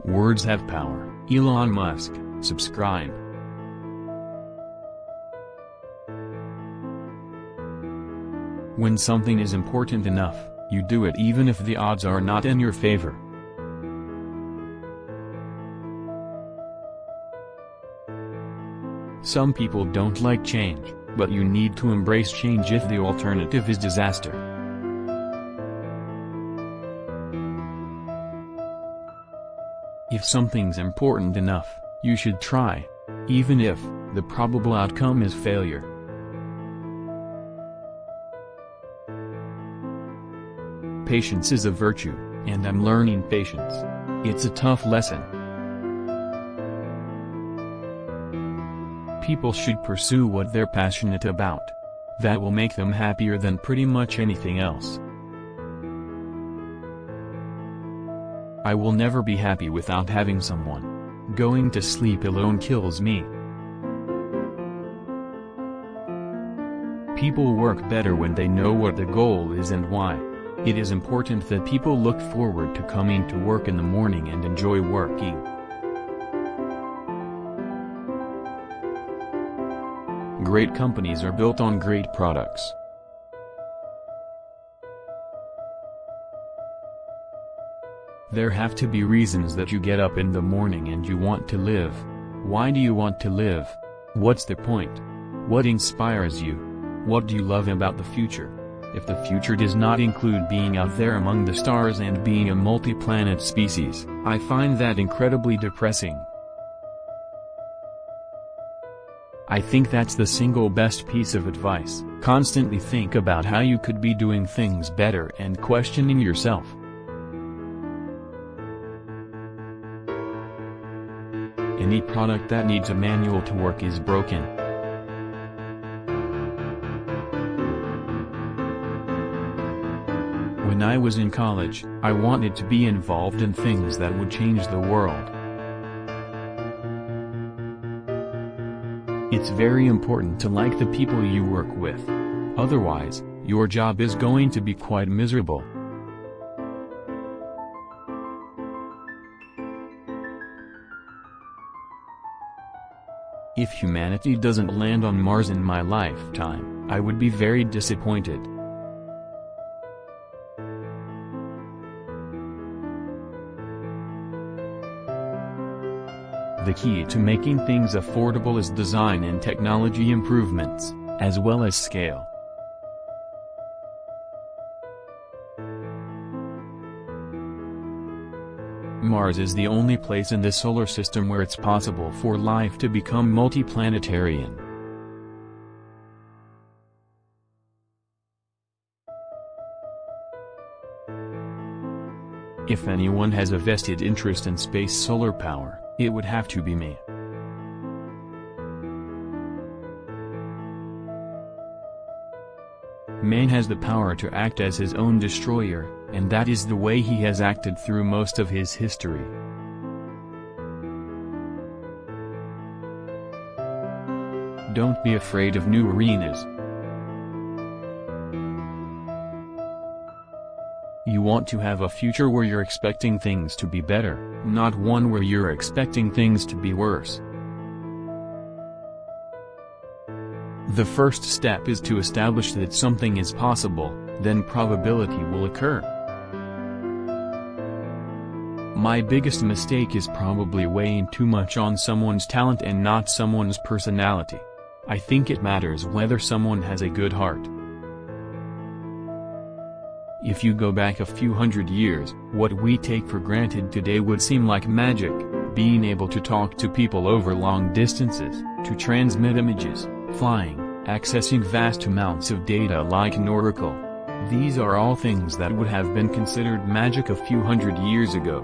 Words have power. Elon Musk, subscribe. When something is important enough, you do it even if the odds are not in your favor. Some people don't like change, but you need to embrace change if the alternative is disaster. If something's important enough, you should try, even if the probable outcome is failure. Patience is a virtue, and I'm learning patience. It's a tough lesson. People should pursue what they're passionate about. That will make them happier than pretty much anything else. I will never be happy without having someone. Going to sleep alone kills me. People work better when they know what the goal is and why. It is important that people look forward to coming to work in the morning and enjoy working. Great companies are built on great products. There have to be reasons that you get up in the morning and you want to live. Why do you want to live? What's the point? What inspires you? What do you love about the future? If the future does not include being out there among the stars and being a multi-planet species, I find that incredibly depressing. I think that's the single best piece of advice. Constantly think about how you could be doing things better and questioning yourself. Any product that needs a manual to work is broken. When I was in college, I wanted to be involved in things that would change the world. It's very important to like the people you work with. Otherwise, your job is going to be quite miserable. If humanity doesn't land on Mars in my lifetime, I would be very disappointed. The key to making things affordable is design and technology improvements, as well as scale. Mars is the only place in the solar system where it's possible for life to become multiplanetarian. If anyone has a vested interest in space solar power, it would have to be me. Man has the power to act as his own destroyer, and that is the way he has acted through most of his history. Don't be afraid of new arenas. You want to have a future where you're expecting things to be better, not one where you're expecting things to be worse. The first step is to establish that something is possible, then probability will occur. My biggest mistake is probably weighing too much on someone's talent and not someone's personality. I think it matters whether someone has a good heart. If you go back a few hundred years, what we take for granted today would seem like magic, being able to talk to people over long distances, to transmit images, flying, accessing vast amounts of data like an oracle. These are all things that would have been considered magic a few hundred years ago.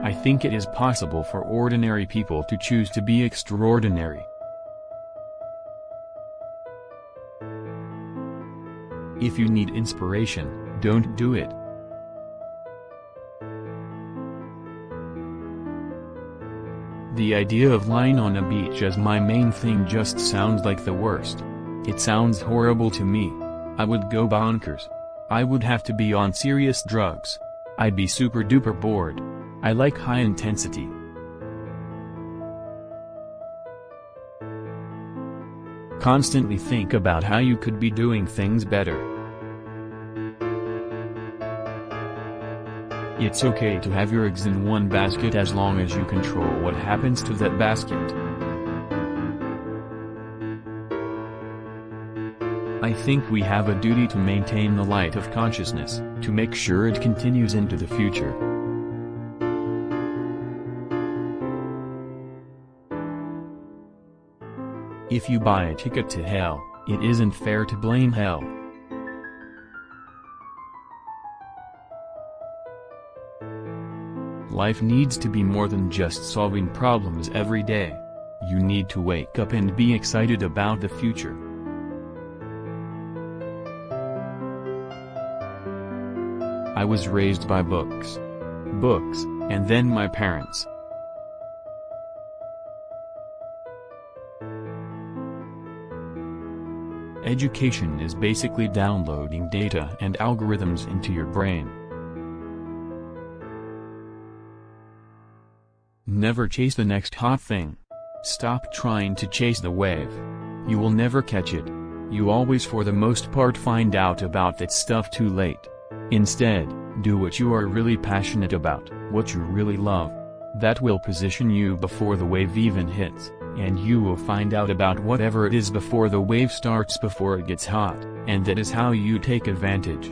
I think it is possible for ordinary people to choose to be extraordinary. If you need inspiration, don't do it. The idea of lying on a beach as my main thing just sounds like the worst. It sounds horrible to me. I would go bonkers. I would have to be on serious drugs. I'd be super duper bored. I like high intensity. Constantly think about how you could be doing things better. It's okay to have your eggs in one basket as long as you control what happens to that basket. I think we have a duty to maintain the light of consciousness, to make sure it continues into the future. If you buy a ticket to hell, it isn't fair to blame hell. Life needs to be more than just solving problems every day. You need to wake up and be excited about the future. I was raised by books, and then my parents. Education is basically downloading data and algorithms into your brain. Never chase the next hot thing. Stop trying to chase the wave. You will never catch it. You always for the most part find out about that stuff too late. Instead, do what you are really passionate about, what you really love. That will position you before the wave even hits, and you will find out about whatever it is before the wave starts, before it gets hot, and that is how you take advantage.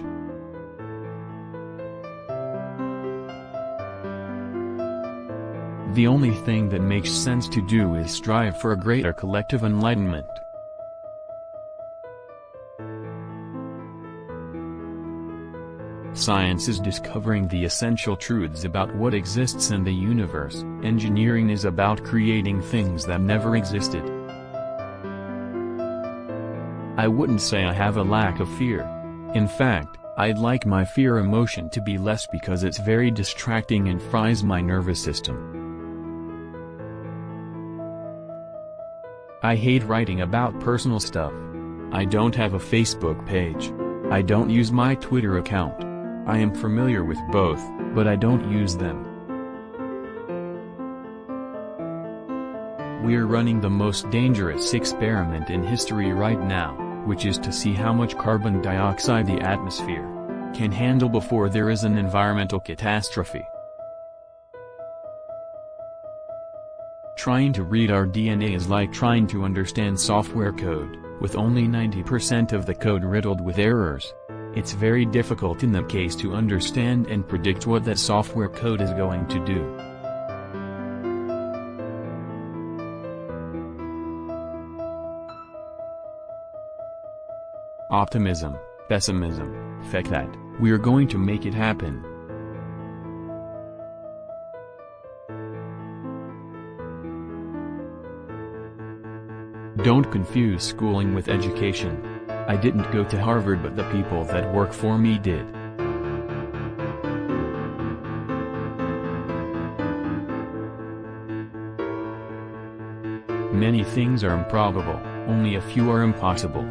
The only thing that makes sense to do is strive for a greater collective enlightenment. Science is discovering the essential truths about what exists in the universe. Engineering is about creating things that never existed. I wouldn't say I have a lack of fear. In fact, I'd like my fear emotion to be less because it's very distracting and fries my nervous system. I hate writing about personal stuff. I don't have a Facebook page. I don't use my Twitter account. I am familiar with both, but I don't use them. We're running the most dangerous experiment in history right now, which is to see how much carbon dioxide the atmosphere can handle before there is an environmental catastrophe. Trying to read our DNA is like trying to understand software code, with only 90% of the code riddled with errors. It's very difficult in that case to understand and predict what that software code is going to do. Optimism, pessimism, feck that, we're going to make it happen. Don't confuse schooling with education. I didn't go to Harvard, but the people that work for me did. Many things are improbable, only a few are impossible.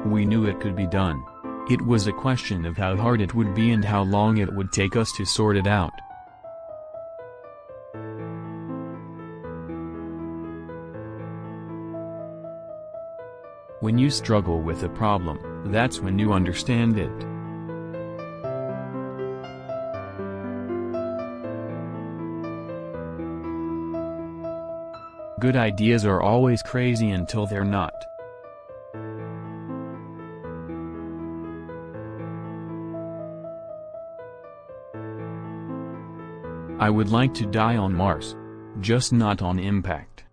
We knew it could be done. It was a question of how hard it would be and how long it would take us to sort it out. When you struggle with a problem, that's when you understand it. Good ideas are always crazy until they're not. I would like to die on Mars. Just not on impact.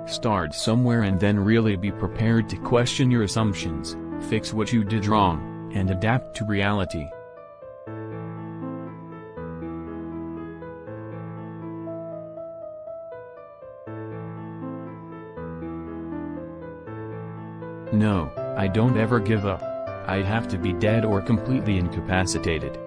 Start somewhere and then really be prepared to question your assumptions, fix what you did wrong, and adapt to reality. No, I don't ever give up. I'd have to be dead or completely incapacitated.